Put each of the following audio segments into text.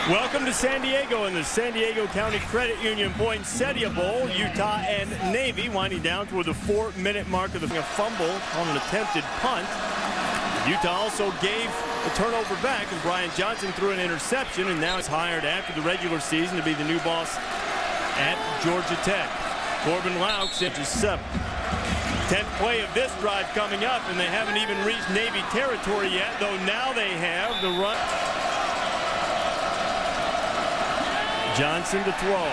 Welcome to San Diego in the San Diego County Credit Union Poinsettia Bowl. Utah and Navy winding down toward the 4-minute mark of the fumble on an attempted punt. Utah also gave a turnover back, and Brian Johnson threw an interception, and now is hired after the regular season to be the new boss at Georgia Tech. Corbin Laux into 7th. 10th play of this drive coming up, and they haven't even reached Navy territory yet, though now they have the run. Johnson to throw.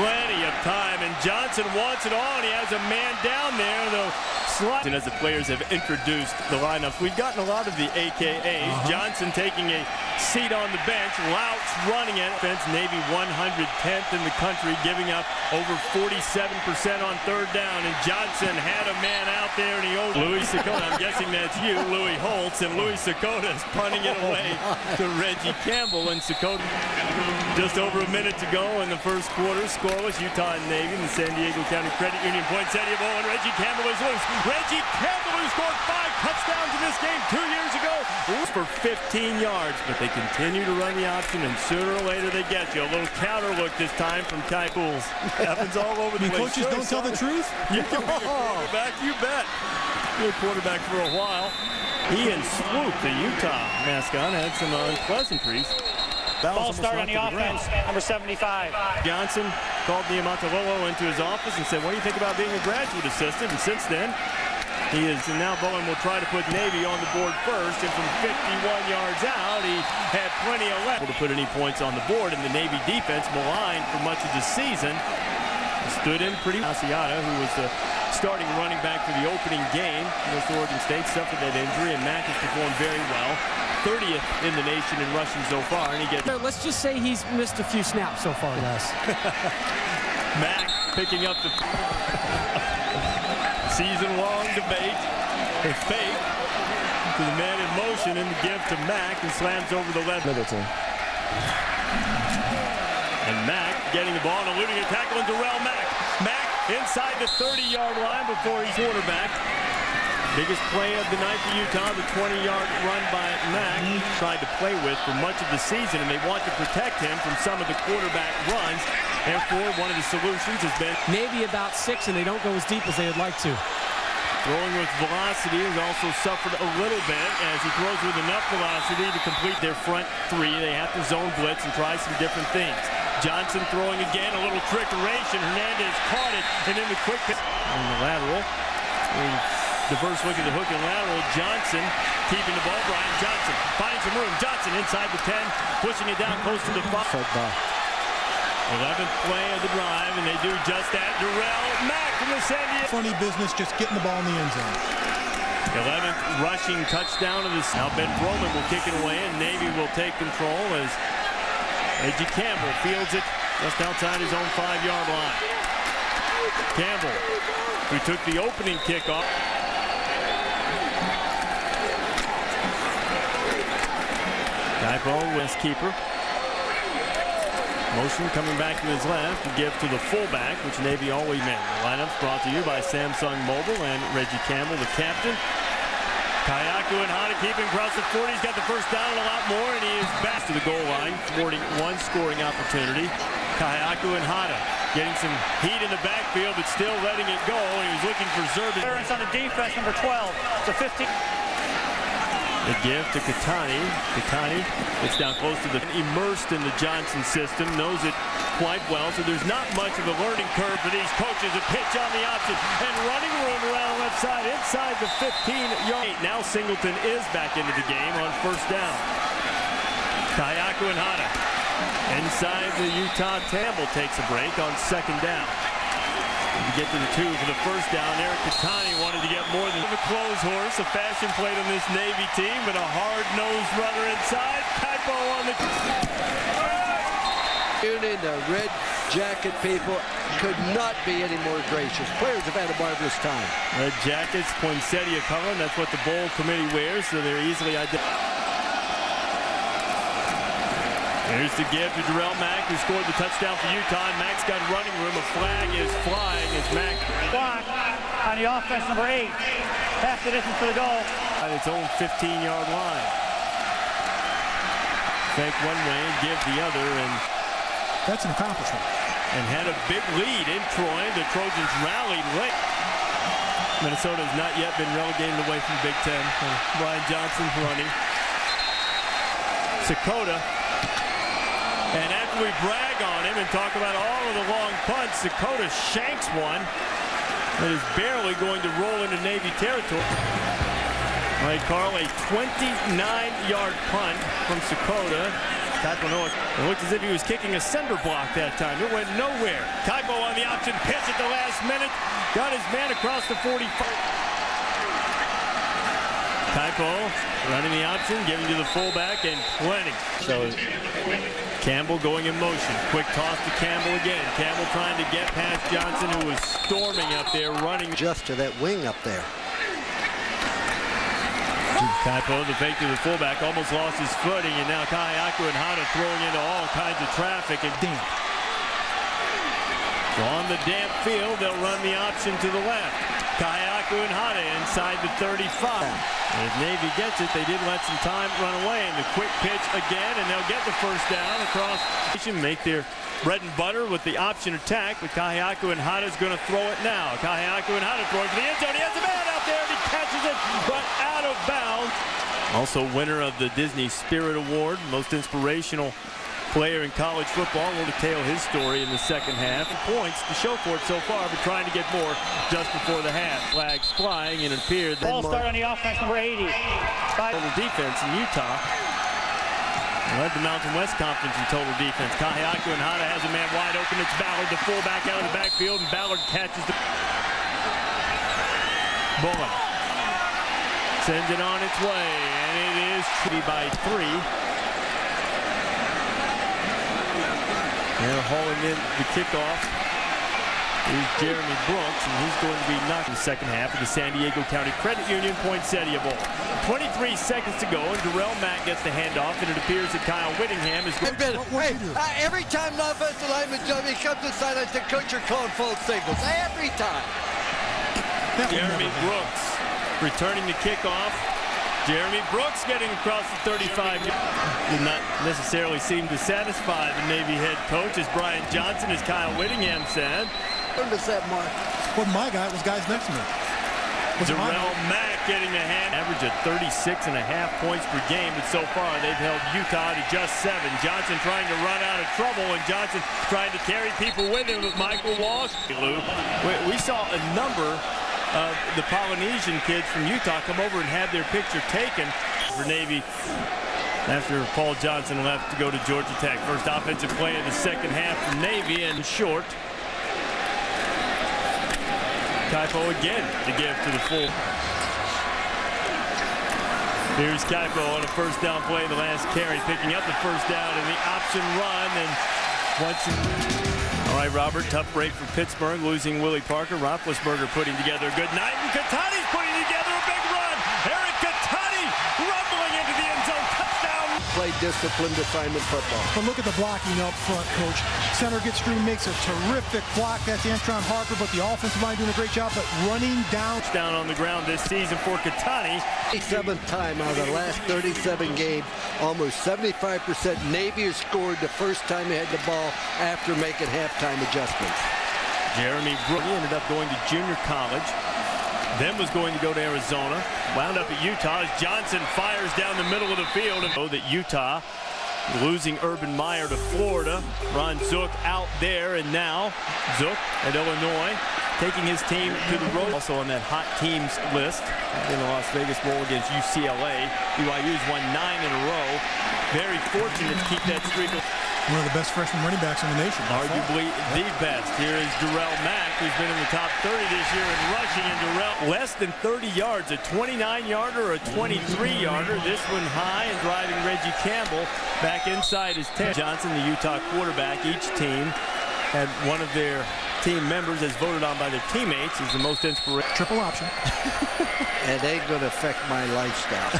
Plenty of time, and Johnson wants it all, and he has a man down there, though. And as the players have introduced the lineups, we've gotten a lot of the AKAs. Johnson taking a seat on the bench. Laux running at offense. Navy 110th in the country, giving up over 47% on third down. And Johnson had a man out there, and he owed Louis Sakota. I'm guessing that's you, Louis Holtz, and Louis Sakota is punting it away to Reggie Campbell. And Sakota, just over a minute to go in the first quarter. Scoreless, Utah and Navy in the San Diego County Credit Union Poinsettia Bowl, and Reggie Campbell is loose. Reggie Campbell, who scored 5 touchdowns in this game 2 years ago, for 15 yards, but they continue to run the option, and sooner or later they get you. A little counter look this time from Ty Pools. Happens all over the place. Coaches don't tell the truth? You can be a quarterback, you bet. You're a quarterback for a while. He and Swoop, the Utah mascot, had some unpleasantries. Ball start on the offense, number 75. Johnson called Niamatololo into his office and said, what do you think about being a graduate assistant? And since then, he is, and now Bowen will try to put Navy on the board first, and from 51 yards out, he had plenty of left to put any points on the board, and the Navy defense, maligned for much of the season, stood in pretty. Asiata, who was the starting running back for the opening game against Oregon State, suffered that injury, and Mack has performed very well. 30th in the nation in rushing so far, and he gets. Let's just say he's missed a few snaps so far, guys. Mack picking up the season-long debate. A fake to the man in motion, and the give to Mack, and slams over the left. Middleton. And Mack getting the ball and eluding a tackle, and Darrell Mack. Mack inside the 30-yard line before he's quarterback. Biggest play of the night for Utah, the 20-yard run by Mack. He tried to play with for much of the season, and they want to protect him from some of the quarterback runs. Therefore, one of the solutions has been maybe about 6, and they don't go as deep as they would like to. Throwing with velocity has also suffered a little bit as he throws with enough velocity to complete their front 3. They have to zone blitz and try some different things. Johnson throwing again, a little trickeration. Hernandez caught it, and then the quick pick on the lateral. Diverse look at the hook and lateral. Johnson keeping the ball. Brian Johnson finds some room. Johnson inside the 10, pushing it down close to the 5. 11th play of the drive, and they do just that. Darrell Mack from the San Diego. Funny business, just getting the ball in the end zone. 11th rushing touchdown of this. Now Ben Broman will kick it away, and Navy will take control as Reggie Campbell fields it just outside his own 5-yard line. Campbell, who took the opening kickoff. Typo, West keeper. Motion coming back to his left to give to the fullback, which Navy always made. The lineup's brought to you by Samsung Mobile and Reggie Campbell, the captain. Kayaku and Hada keeping across the 40. He's got the first down and a lot more, and he is back to the goal line, thwarting one scoring opportunity. Kayaku and Hada getting some heat in the backfield, but still letting it go, and he was looking for Zerbin. Clearance on the defense, number 12. It's a 15. The give to Katani. Katani gets down close to the immersed in the Johnson system, knows it quite well, so there's not much of a learning curve for these coaches. A pitch on the option and running room around the left side inside the 15-yard. Now Singleton is back into the game on first down. Kayaku and Hada inside the Utah. Campbell takes a break on second down. To get to the 2 for the first down. Eric Katani wanted to get more than a close horse, a fashion plate on this Navy team, but a hard-nosed runner inside. Typo on the... The red jacket people could not be any more gracious. Players have had a marvelous time. Red jackets, poinsettia color, and that's what the bowl committee wears, so they're easily identified. Here's the give to Darrell Mack, who scored the touchdown for Utah, and Mack's got running room. A flag is flying as Mack. Block on the offense, number 8. Half the distance for the goal. At its own 15-yard line. Fake one way and give the other, and That's an accomplishment. had a big lead in Troy. The Trojans rallied late. Minnesota has not yet been relegated away from Big Ten. Brian Johnson's running. Sakota. And after we brag on him and talk about all of the long punts, Sakota shanks one that is barely going to roll into Navy territory. All right, Carl, a 29-yard punt from Sakota. It looked as if he was kicking a cinder block that time. It went nowhere. Kaipo on the option pitch at the last minute. Got his man across the 45. Kaipo running the option, giving to the fullback, and plenty. So Campbell going in motion. Quick toss to Campbell again. Campbell trying to get past Johnson, who was storming up there, running. Just to that wing up there. Kaipo, the fake to the fullback, almost lost his footing, and now Kahiaku and Hata throwing into all kinds of traffic. And Damn. So on the damp field, they'll run the option to the left. Kahiaku and Hata inside the 35. And if Navy gets it, they did let some time run away. And the quick pitch again, and they'll get the first down across. Make their bread and butter with the option attack, but Kahiaku and Hata is going to throw it now. Kahiaku and Hata throwing for the end zone. He has a man out there, and he catches it, but out of bounds. Also winner of the Disney Spirit Award, most inspirational player in college football. We'll detail his story in the second half. Points to show for it so far, but trying to get more just before the half. Flags flying, and it appeared that Ball start on the offense, number 80. total defense in Utah. Led the Mountain West Conference in total defense. Kahiaku and Hata has a man wide open. It's Ballard, the fullback, out of the backfield, and Ballard catches the Bullen. Sends it on its way, and it is by 3. They're hauling in the kickoff. Here's Jeremy Brooks, and he's going to be knocked in the second half of the San Diego County Credit Union Poinsettia Bowl. 23 seconds to go, and Darrell Mack gets the handoff, and it appears that Kyle Whittingham is going to... Every time an offensive lineman comes inside, I think, coach, you're calling false signals. Every time. Jeremy Brooks returning the kickoff. Jeremy Brooks getting across the 35. Did not necessarily seem to satisfy the Navy head coach, as Brian Johnson, as Kyle Whittingham said. What was that, Mark? Wasn't my guy, it was guys next to me. Darrell Mack getting a hand. Average of 36.5 points per game, but so far they've held Utah to just 7. Johnson trying to run out of trouble, and Johnson trying to carry people with him with Michael Walsh. We saw a number of the Polynesian kids from Utah come over and have their picture taken for Navy after Paul Johnson left to go to Georgia Tech. First offensive play of the second half for Navy, and short. Kaipo again to give to the full. Here's Kaipo on a first down play, the last carry, picking up the first down in the option run. And once. All right, Robert, tough break for Pittsburgh, losing Willie Parker. Roethlisberger putting together a good night, and Katani's putting together a big run. Eric Katani rumbling into the end zone, touchdown. Play disciplined assignment football. But look at the blocking up front, Coach. Center gets through, makes a terrific block. That's Antron Harper, but the offensive line doing a great job, but running down. Down on the ground this season for Katani. 7th time out of the last 37 games, almost 75% Navy has scored the first time they had the ball after making halftime adjustments. Jeremy Brooks ended up going to junior college, then was going to go to Arizona, wound up at Utah as Johnson fires down the middle of the field. And that Utah losing Urban Meyer to Florida. Ron Zook out there, and now Zook at Illinois taking his team to the road. Also on that hot teams list in the Las Vegas Bowl against UCLA. BYU's won 9 in a row. Very fortunate to keep that streak. One of the best freshman running backs in the nation. Arguably the best. Here is Darrell Mack, who's been in the top 30 this year in rushing, and Darrell less than 30 yards, a 29-yarder or a 23-yarder. This one high and driving Reggie Campbell back inside his 10. Johnson, the Utah quarterback, each team had one of their team members as voted on by their teammates is the most inspirational. Triple option. It ain't going to affect my lifestyle.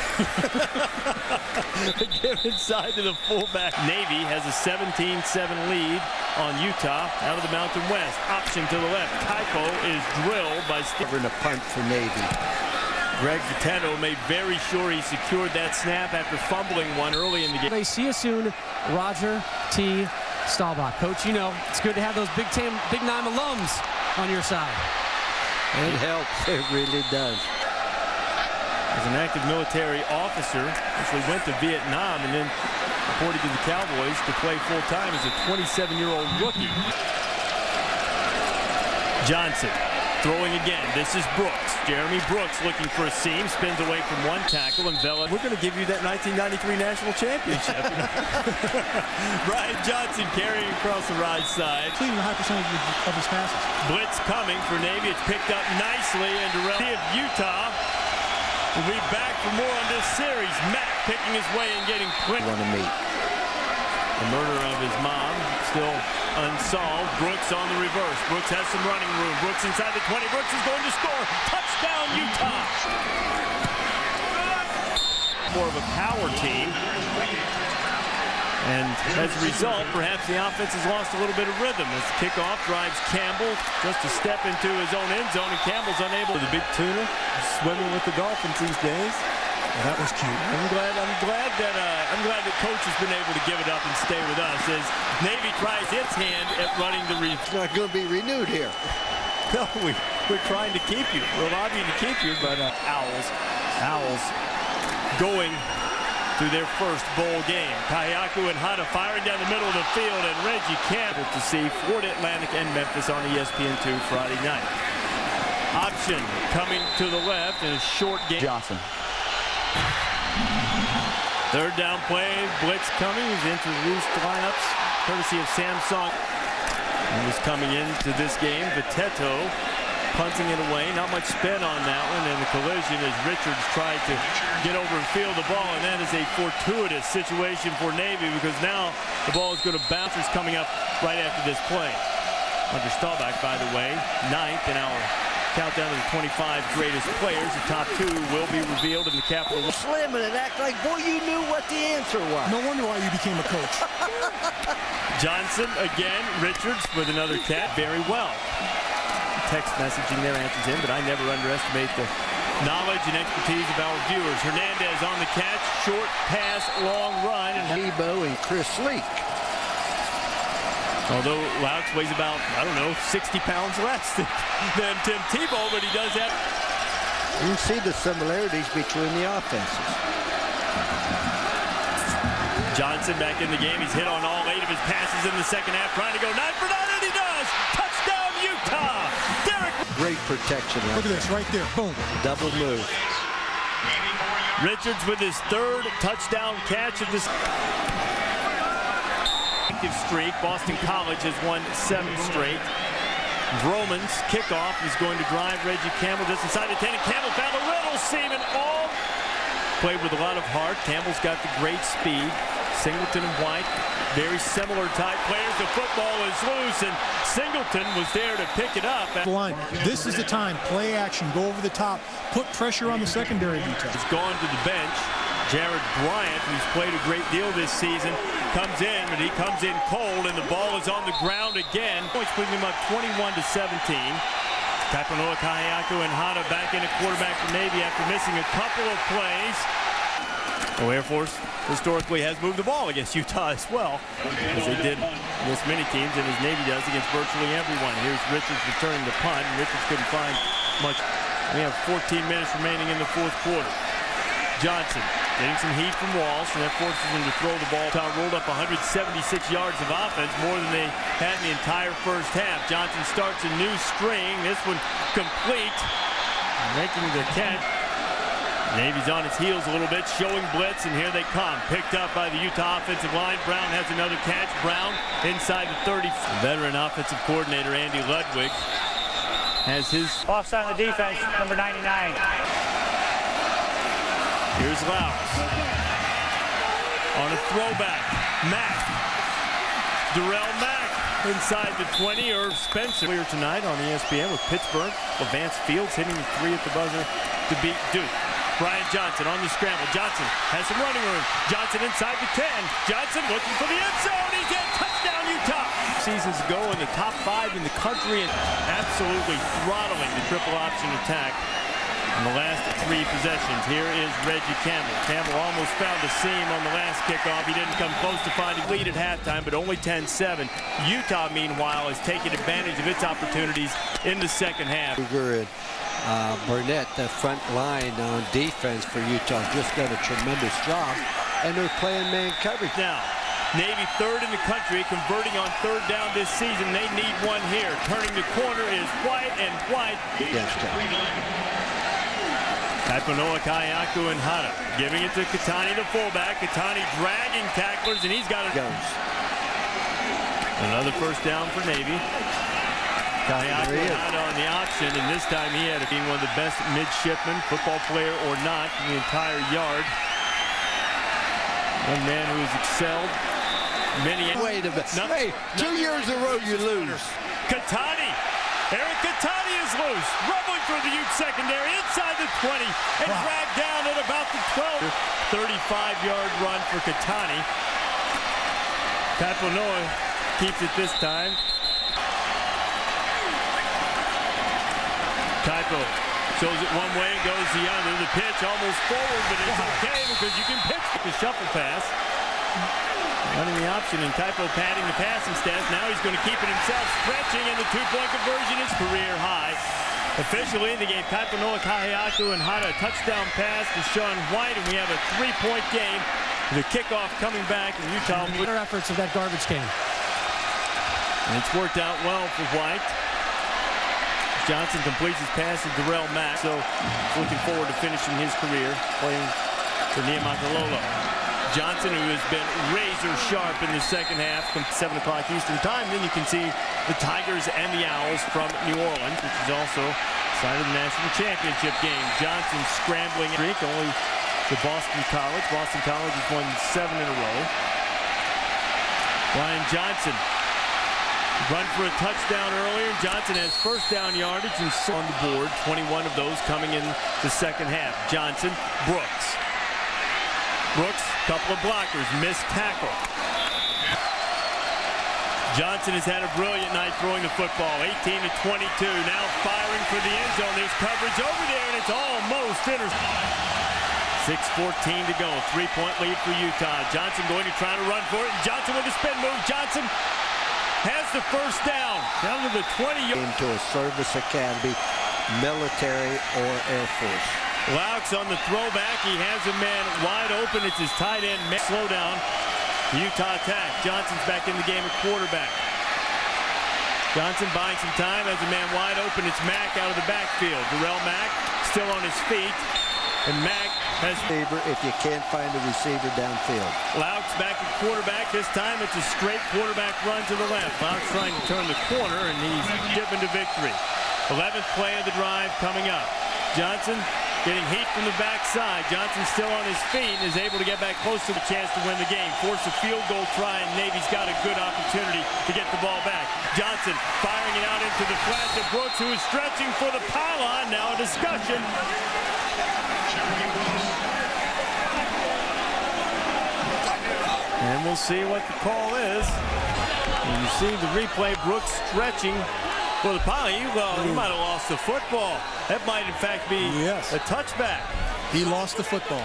Give inside to the fullback. Navy has a 17-7 lead on Utah out of the Mountain West. Option to the left. Kaipo is drilled by Steve. Covering a punt for Navy. Greg Vitello made very sure he secured that snap after fumbling one early in the game. They see you soon, Roger T. Staubach. Coach, you know, it's good to have those Big Nine alums on your side. It helps. It really does. As an active military officer, actually went to Vietnam and then reported to the Cowboys to play full-time as a 27-year-old rookie. Johnson throwing again. This is Brooks. Jeremy Brooks looking for a seam. Spins away from one tackle, and Vela. We're going to give you that 1993 national championship. Brian Johnson carrying across the right side. Completing a high percentage of his passes. Blitz coming for Navy. It's picked up nicely, and Darrell of Utah will be back for more on this series. Matt picking his way and getting quick. Want to meet. The murder of his mom still unsolved. Brooks on the reverse. Brooks has some running room. Brooks inside the 20. Brooks is going to score. Touchdown, Utah. More of a power team. And as a result, perhaps the offense has lost a little bit of rhythm as the kickoff drives Campbell just to step into his own end zone, and Campbell's unable. The big tuna swimming with the Dolphins these days. Well, that was cute. I'm glad that Coach has been able to give it up and stay with us as Navy tries its hand at running the. It's not going to be renewed here. No, we're trying to keep you. We're lobbying to keep you, but Owls going to their first bowl game. Kayaku and Hana firing down the middle of the field, and Reggie Campbell to see Florida Atlantic and Memphis on ESPN2 Friday night. Option coming to the left in a short game. Johnson. Third down play, blitz coming. He's introduced lineups courtesy of Samsung. He was coming into this game. Viteto punting it away. Not much spin on that one, and the collision as Richards tried to get over and field the ball, and that is a fortuitous situation for Navy because now the ball is going to bounce. It's coming up right after this play. Under Staubach, by the way, 9th in our countdown of the 25 greatest players. The top 2 will be revealed in the Capitol. Slim and act like, boy, you knew what the answer was. No wonder why you became a coach. Johnson again. Richards with another catch. Very well. Text messaging there answers him, but I never underestimate the knowledge and expertise of our viewers. Hernandez on the catch. Short pass, long run. And Nebo and Chris Leak. Although Laux weighs about, 60 pounds less than Tim Tebow, but he does have. You can see the similarities between the offenses. Johnson back in the game. He's hit on all 8 of his passes in the second half, trying to go 9 for 9, and he does! Touchdown, Utah! Derek. Great protection. Look at this right there. Boom. Double move. Richards with his 3rd touchdown catch of this streak. Boston College has won 7 straight. Vroman's kickoff is going to drive Reggie Campbell just inside the 10, and Campbell found a little seam, and all played with a lot of heart. Campbell's got the great speed. Singleton and White, very similar type players. The football is loose, and Singleton was there to pick it up. Line. This is the time. Play action. Go over the top. Put pressure on the secondary detail. He's gone to the bench. Jared Bryant, who's played a great deal this season, comes in, but he comes in cold, and the ball is on the ground again. Points putting him up 21-17. Kapanoa, Kayaku, and Hana back in at quarterback for Navy after missing a couple of plays. Oh, Air Force historically has moved the ball against Utah as well, as they did against many teams, and as Navy does against virtually everyone. Here's Richards returning the punt, and Richards couldn't find much. We have 14 minutes remaining in the 4th quarter. Johnson getting some heat from Walsh, and that forces him to throw the ball. Utah rolled up 176 yards of offense, more than they had in the entire first half. Johnson starts a new string. This one complete, making the catch. Navy's on its heels a little bit, showing blitz, and here they come. Picked up by the Utah offensive line. Brown has another catch. Brown inside the 30. Veteran offensive coordinator Andy Ludwig has his. Offside on the defense, number 99. Here's Laux. On a throwback. Mack. Darrell Mack inside the 20. Irv Spencer. Earlier tonight on ESPN with Pittsburgh. Vance Fields hitting the 3 at the buzzer to beat Duke. Brian Johnson on the scramble. Johnson has some running room. Johnson inside the 10. Johnson looking for the end zone. He's in. Touchdown, Utah. Seasons ago in the top 5 in the country and absolutely throttling the triple option attack On the last 3 possessions, here is Reggie Campbell. Campbell almost found the seam on the last kickoff. He didn't come close to finding lead at halftime, but only 10-7. Utah, meanwhile, is taking advantage of its opportunities in the second half. Burnett, the front line on defense for Utah, just done a tremendous job, and they're playing man coverage. Now, Navy 3rd in the country, converting on 3rd down this season. They need one here. Turning the corner is White, and White against him. Kaipanoa, Kayaku, and Hata giving it to Katani, the fullback. Katani dragging tacklers, and he's got it. Another first down for Navy. Kayaku and Hata on the option, and this time he had been one of the best midshipmen, football player or not, in the entire yard. One man who has excelled many. Wait a minute. Hey, 2 years in a row you lose. Katani. Eric Katani is loose, rumbling through the Ute secondary inside the 20 and dragged down at about the 12. 35-yard run for Katani. Kaipanoa keeps it this time. Kaipo shows it one way and goes the other. The pitch almost forward, but it's okay because you can pitch the shuffle pass. Running the option, and Kaipo padding the passing stats. Now he's going to keep it himself, stretching, and the 2-point conversion is career high. Officially, they gave Kaipanoa, Kahiaku, and Hata a touchdown pass to Sean White, and we have a 3-point game. The kickoff coming back, and Utah. Better efforts of that garbage can. And it's worked out well for White. Johnson completes his pass to Darrell Mack, so looking forward to finishing his career playing for Niumatalolo. Johnson, who has been razor sharp in the second half, from 7 o'clock Eastern time. Then you can see the Tigers and the Owls from New Orleans, which is also side of the national championship game. Johnson scrambling streak only to Boston College. Boston College has won 7 in a row. Ryan Johnson run for a touchdown earlier. Johnson has first down yardage and on the board. 21 of those coming in the second half. Johnson, Brooks. Brooks, couple of blockers, missed tackle. Johnson has had a brilliant night throwing the football. 18 to 22, now firing for the end zone. There's coverage over there, and it's almost intercepted. 6:14 to go, 3-point lead for Utah. Johnson going to try to run for it, and Johnson with a spin move. Johnson has the first down, down to the 20. Into a service academy, military or Air Force. Laux on the throwback. He has a man wide open. It's his tight end. Slow down. Utah attack. Johnson's back in the game at quarterback. Johnson buying some time. Has a man wide open. It's Mack out of the backfield. Darrell Mack still on his feet. And Mack has... If you can't find a receiver downfield. Laux back at quarterback. This time it's a straight quarterback run to the left. Laux trying to turn the corner, and he's dipping to victory. 11th play of the drive coming up. Johnson getting heat from the backside. Johnson still on his feet and is able to get back close to the chance to win the game. Force a field goal try, and Navy's got a good opportunity to get the ball back. Johnson firing it out into the flat to Brooks, who is stretching for the pylon. Now a discussion. And we'll see what the call is. And you see the replay, Brooks stretching for the pylon. He might have lost the football. That might, in fact, be a touchback. He lost the football.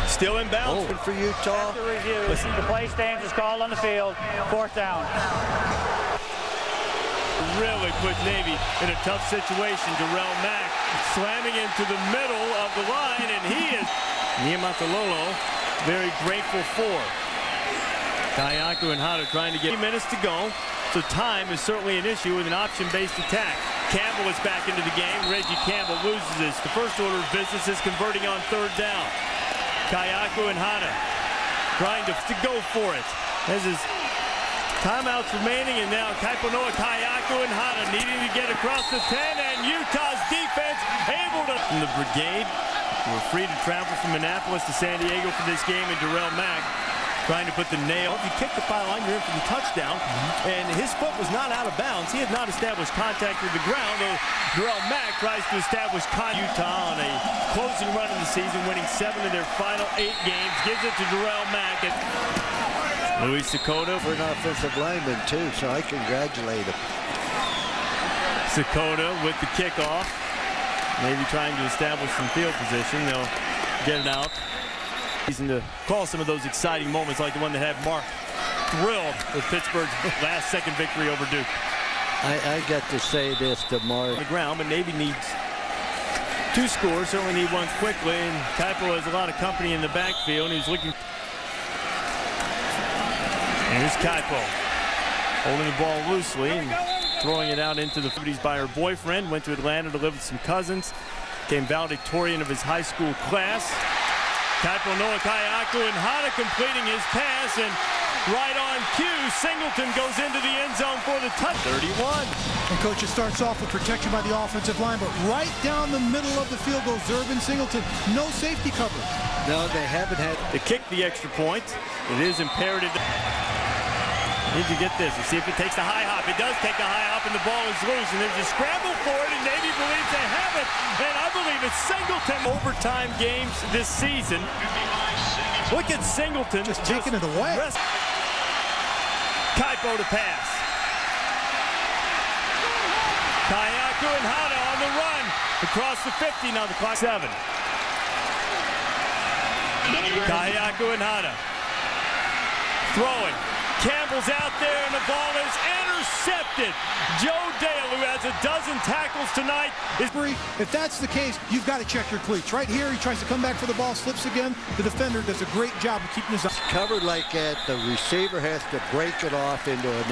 Still in bounds for Utah. After review, the play stands is called on the field. 4th down. Really put Navy in a tough situation. Darrell Mack slamming into the middle of the line, and he is Niumatalolo very grateful for. Kayaku and Hata trying to get 3 minutes to go. So time is certainly an issue with an option-based attack. Campbell is back into the game. Reggie Campbell loses this. The first order of business is converting on 3rd down. Kayaku and Hata trying to go for it. As his timeouts remaining, and now Kaipanoa, Kayaku, and Hata needing to get across the 10, and Utah's defense able to... From the brigade, we're free to travel from Minneapolis to San Diego for this game, and Darrell Mack trying to put the nail. If you kick the pylon, you're in for the touchdown. And his foot was not out of bounds. He had not established contact with the ground, though Darrell Mack tries to establish Utah on a closing run of the season, winning 7 of their final 8 games. Gives it to Darrell Mack. Luis Sakota for an offensive lineman, too, so I congratulate him. Sakota with the kickoff. Maybe trying to establish some field position. They'll get it out. Reason to call some of those exciting moments like the one that had Mark thrilled with Pittsburgh's last-second victory over Duke. I got to say this to Mark. On the ground, but Navy needs 2 scores. Certainly need one quickly. And Kaipo has a lot of company in the backfield. He's looking. And here's Kaipo holding the ball loosely and throwing it out into the footies by her boyfriend. Went to Atlanta to live with some cousins. Became valedictorian of his high school class. Kaipo Noah Kayako and Hana completing his pass, and right on cue, Singleton goes into the end zone for the touch. 31. And coach, it starts off with protection by the offensive line, but right down the middle of the field goes Zervin Singleton. No safety coverage. No, they haven't had. To kick the extra point, it is imperative. Need to get this and see if it takes the high hop. It does take the high hop, and the ball is loose, and there's a scramble for it, and Navy believes they have it, and I believe it's Singleton. Overtime games this season. Look at Singleton Just taking it away. Kaipo to pass. Kayako and Hana on the run across the 50. Now the clock 7. Kayako and Hana throwing. Campbell's out there, and the ball is intercepted. Joe Dale, who has a dozen tackles tonight, is. If that's the case, you've got to check your cleats. Right here, he tries to come back for the ball, slips again. The defender does a great job of keeping his eyes Covered like that, the receiver has to break it off into an